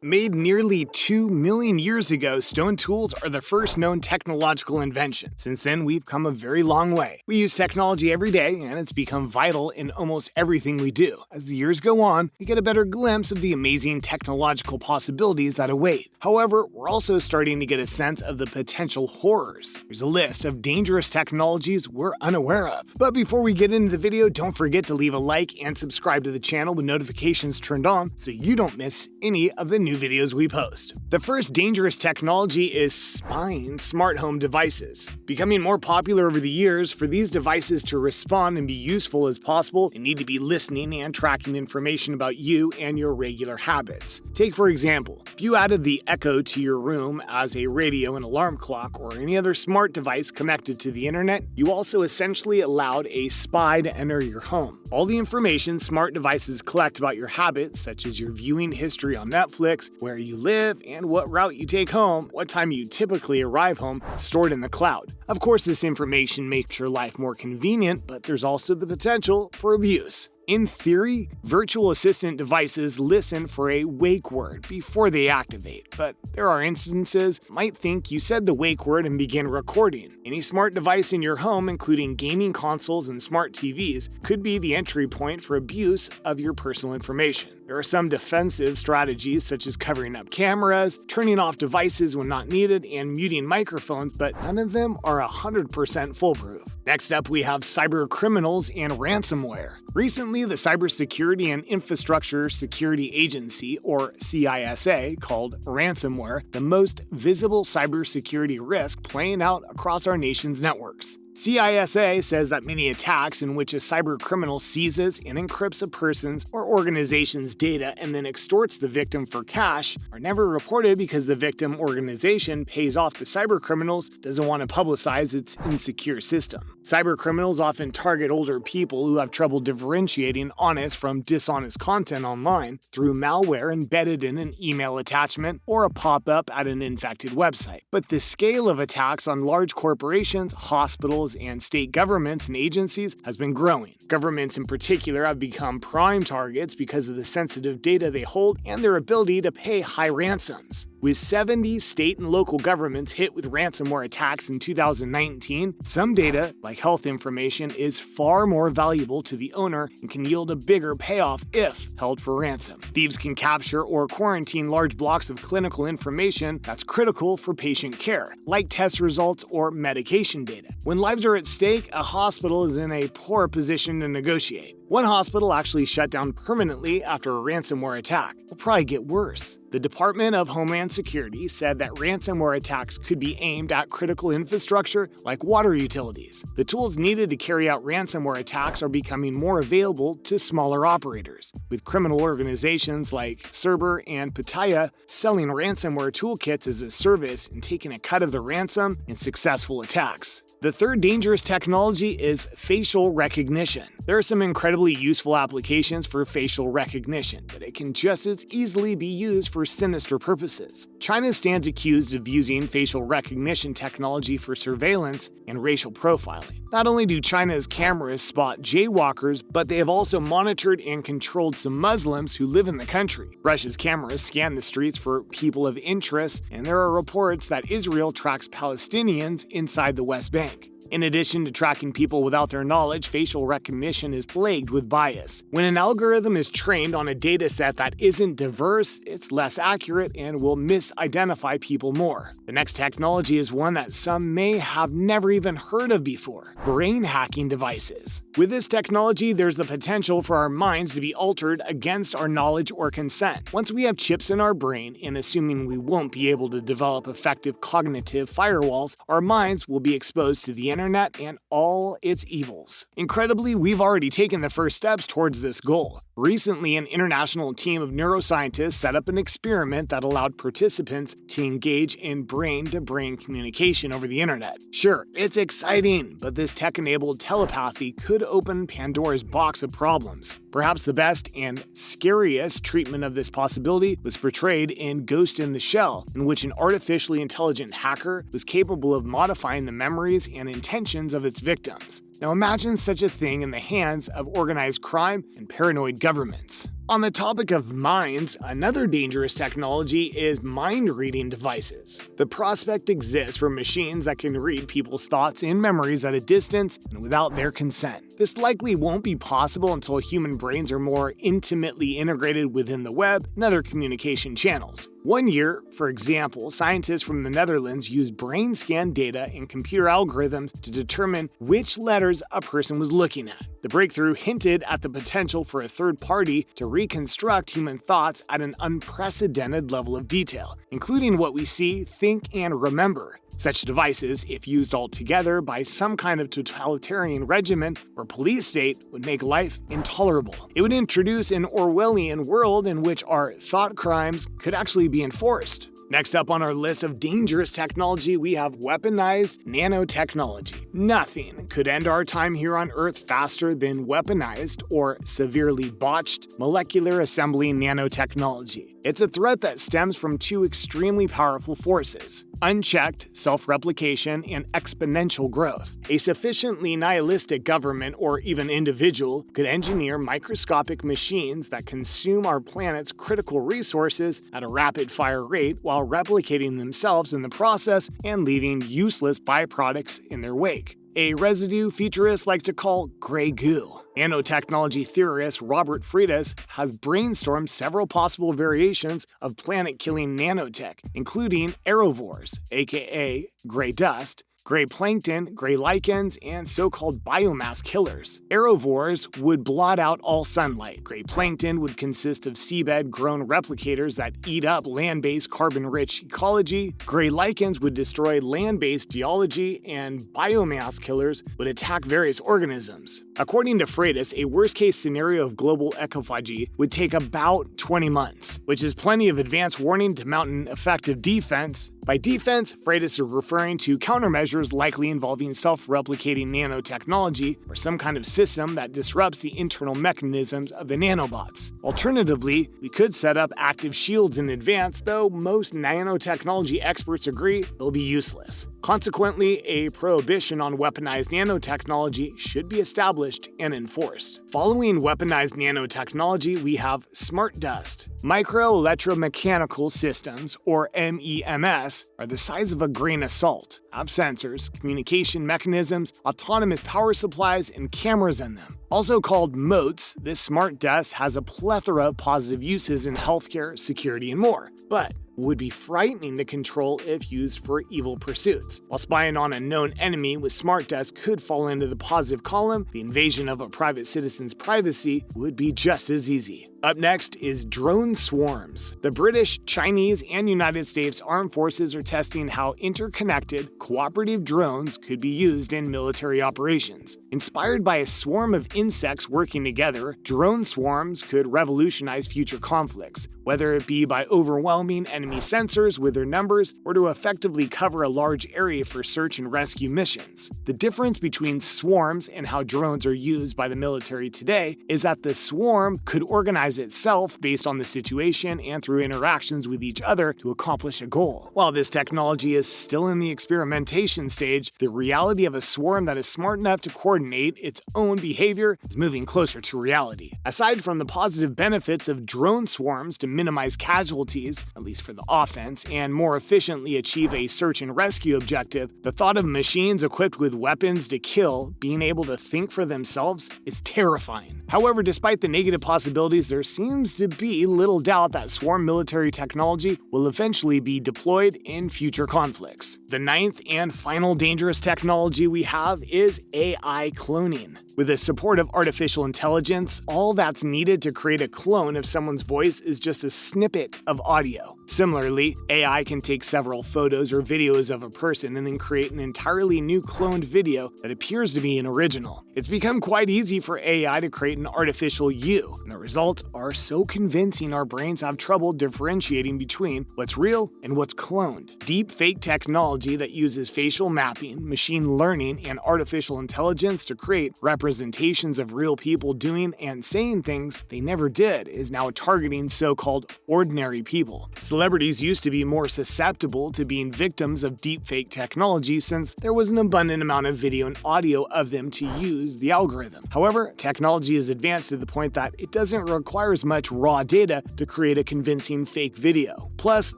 Made nearly 2 million years ago, stone tools are the first known technological invention. Since then, we've come a very long way. We use technology every day, and it's become vital in almost everything we do. As the years go on, we get a better glimpse of the amazing technological possibilities that await. However, we're also starting to get a sense of the potential horrors. There's a list of dangerous technologies we're unaware of. But before we get into the video, don't forget to leave a like and subscribe to the channel with notifications turned on so you don't miss any of the new videos we post. The first dangerous technology is spying smart home devices. Becoming more popular over the years, for these devices to respond and be useful as possible, they need to be listening and tracking information about you and your regular habits. Take for example, if you added the Echo to your room as a radio and alarm clock or any other smart device connected to the internet, you also essentially allowed a spy to enter your home. All the information smart devices collect about your habits, such as your viewing history on Netflix, where you live, and what route you take home, what time you typically arrive home, stored in the cloud. Of course, this information makes your life more convenient, but there's also the potential for abuse. In theory, virtual assistant devices listen for a wake word before they activate, but there are instances you might think you said the wake word and begin recording. Any smart device in your home, including gaming consoles and smart TVs, could be the entry point for abuse of your personal information. There are some defensive strategies such as covering up cameras, turning off devices when not needed, and muting microphones, but none of them are 100% foolproof. Next up, we have cyber criminals and ransomware. Recently, the Cybersecurity and Infrastructure Security Agency, or CISA, called ransomware the most visible cybersecurity risk playing out across our nation's networks. CISA says that many attacks in which a cybercriminal seizes and encrypts a person's or organization's data and then extorts the victim for cash are never reported because the victim organization pays off the cybercriminals, doesn't want to publicize its insecure system. Cybercriminals often target older people who have trouble differentiating honest from dishonest content online through malware embedded in an email attachment or a pop-up at an infected website. But the scale of attacks on large corporations, hospitals, and state governments and agencies has been growing. Governments in particular have become prime targets because of the sensitive data they hold and their ability to pay high ransoms. With 70 state and local governments hit with ransomware attacks in 2019, some data, like health information, is far more valuable to the owner and can yield a bigger payoff if held for ransom. Thieves can capture or quarantine large blocks of clinical information that's critical for patient care, like test results or medication data. When lives are at stake, a hospital is in a poor position to negotiate. One hospital actually shut down permanently after a ransomware attack. It'll probably get worse. The Department of Homeland Security said that ransomware attacks could be aimed at critical infrastructure like water utilities. The tools needed to carry out ransomware attacks are becoming more available to smaller operators, with criminal organizations like Cerber and Pataya selling ransomware toolkits as a service and taking a cut of the ransom in successful attacks. The third dangerous technology is facial recognition. There are some incredibly useful applications for facial recognition, but it can just as easily be used for sinister purposes. China stands accused of using facial recognition technology for surveillance and racial profiling. Not only do China's cameras spot jaywalkers, but they have also monitored and controlled some Muslims who live in the country. Russia's cameras scan the streets for people of interest, and there are reports that Israel tracks Palestinians inside the West Bank. In addition to tracking people without their knowledge, facial recognition is plagued with bias. When an algorithm is trained on a dataset that isn't diverse, it's less accurate and will misidentify people more. The next technology is one that some may have never even heard of before: brain hacking devices. With this technology, there's the potential for our minds to be altered against our knowledge or consent. Once we have chips in our brain, and assuming we won't be able to develop effective cognitive firewalls, our minds will be exposed to the internet and all its evils. Incredibly, we've already taken the first steps towards this goal. Recently, an international team of neuroscientists set up an experiment that allowed participants to engage in brain-to-brain communication over the internet. Sure, it's exciting, but this tech-enabled telepathy could open Pandora's box of problems. Perhaps the best and scariest treatment of this possibility was portrayed in Ghost in the Shell, in which an artificially intelligent hacker was capable of modifying the memories and intentions of its victims. Now imagine such a thing in the hands of organized crime and paranoid governments. On the topic of minds, another dangerous technology is mind-reading devices. The prospect exists for machines that can read people's thoughts and memories at a distance and without their consent. This likely won't be possible until human brains are more intimately integrated within the web and other communication channels. One year, for example, scientists from the Netherlands used brain scan data and computer algorithms to determine which letters a person was looking at. The breakthrough hinted at the potential for a third party to reconstruct human thoughts at an unprecedented level of detail, including what we see, think, and remember. Such devices, if used all together by some kind of totalitarian regimen or police state, would make life intolerable. It would introduce an Orwellian world in which our thought crimes could actually be enforced. Next up on our list of dangerous technology, we have weaponized nanotechnology. Nothing could end our time here on Earth faster than weaponized or severely botched molecular assembly nanotechnology. It's a threat that stems from two extremely powerful forces: unchecked self-replication and exponential growth. A sufficiently nihilistic government or even individual could engineer microscopic machines that consume our planet's critical resources at a rapid-fire rate while replicating themselves in the process and leaving useless byproducts in their wake. A residue futurists like to call gray goo. Nanotechnology theorist Robert Freitas has brainstormed several possible variations of planet-killing nanotech, including aerovores, aka gray dust, gray plankton, gray lichens, and so-called biomass killers. Aerovores would blot out all sunlight. Gray plankton would consist of seabed-grown replicators that eat up land-based carbon-rich ecology. Gray lichens would destroy land-based geology, and biomass killers would attack various organisms. According to Freitas, a worst-case scenario of global ecophagy would take about 20 months, which is plenty of advance warning to mount an effective defense. By defense, Freitas is referring to countermeasures likely involving self-replicating nanotechnology or some kind of system that disrupts the internal mechanisms of the nanobots. Alternatively, we could set up active shields in advance, though most nanotechnology experts agree they'll be useless. Consequently, a prohibition on weaponized nanotechnology should be established and enforced. Following weaponized nanotechnology, we have smart dust. Microelectromechanical systems, or MEMS, are the size of a grain of salt, have sensors, communication mechanisms, autonomous power supplies, and cameras in them. Also called motes, this smart dust has a plethora of positive uses in healthcare, security, and more, but would be frightening to control if used for evil pursuits. While spying on a known enemy with smart dust could fall into the positive column, the invasion of a private citizen's privacy would be just as easy. Up next is drone swarms. The British, Chinese, and United States Armed Forces are testing how interconnected, cooperative drones could be used in military operations. Inspired by a swarm of insects working together, drone swarms could revolutionize future conflicts, whether it be by overwhelming enemy sensors with their numbers or to effectively cover a large area for search and rescue missions. The difference between swarms and how drones are used by the military today is that the swarm could organize itself based on the situation and through interactions with each other to accomplish a goal. While this technology is still in the experimentation stage, the reality of a swarm that is smart enough to coordinate its own behavior is moving closer to reality. Aside from the positive benefits of drone swarms to minimize casualties, at least for the offense, and more efficiently achieve a search and rescue objective, the thought of machines equipped with weapons to kill being able to think for themselves is terrifying. However, despite the negative possibilities, there seems to be little doubt that swarm military technology will eventually be deployed in future conflicts. The ninth and final dangerous technology we have is AI cloning. With the support of artificial intelligence, all that's needed to create a clone of someone's voice is just a snippet of audio. Similarly, AI can take several photos or videos of a person and then create an entirely new cloned video that appears to be an original. It's become quite easy for AI to create an artificial you, and the results are so convincing our brains have trouble differentiating between what's real and what's cloned. Deep fake technology that uses facial mapping, machine learning, and artificial intelligence to create representations representations of real people doing and saying things they never did is now targeting so-called ordinary people. Celebrities used to be more susceptible to being victims of deepfake technology since there was an abundant amount of video and audio of them to use the algorithm. However, technology has advanced to the point that it doesn't require as much raw data to create a convincing fake video. Plus,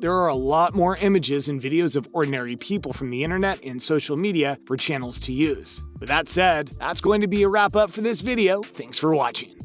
there are a lot more images and videos of ordinary people from the internet and social media for channels to use. With that said, that's going to be a wrap up for this video. Thanks for watching.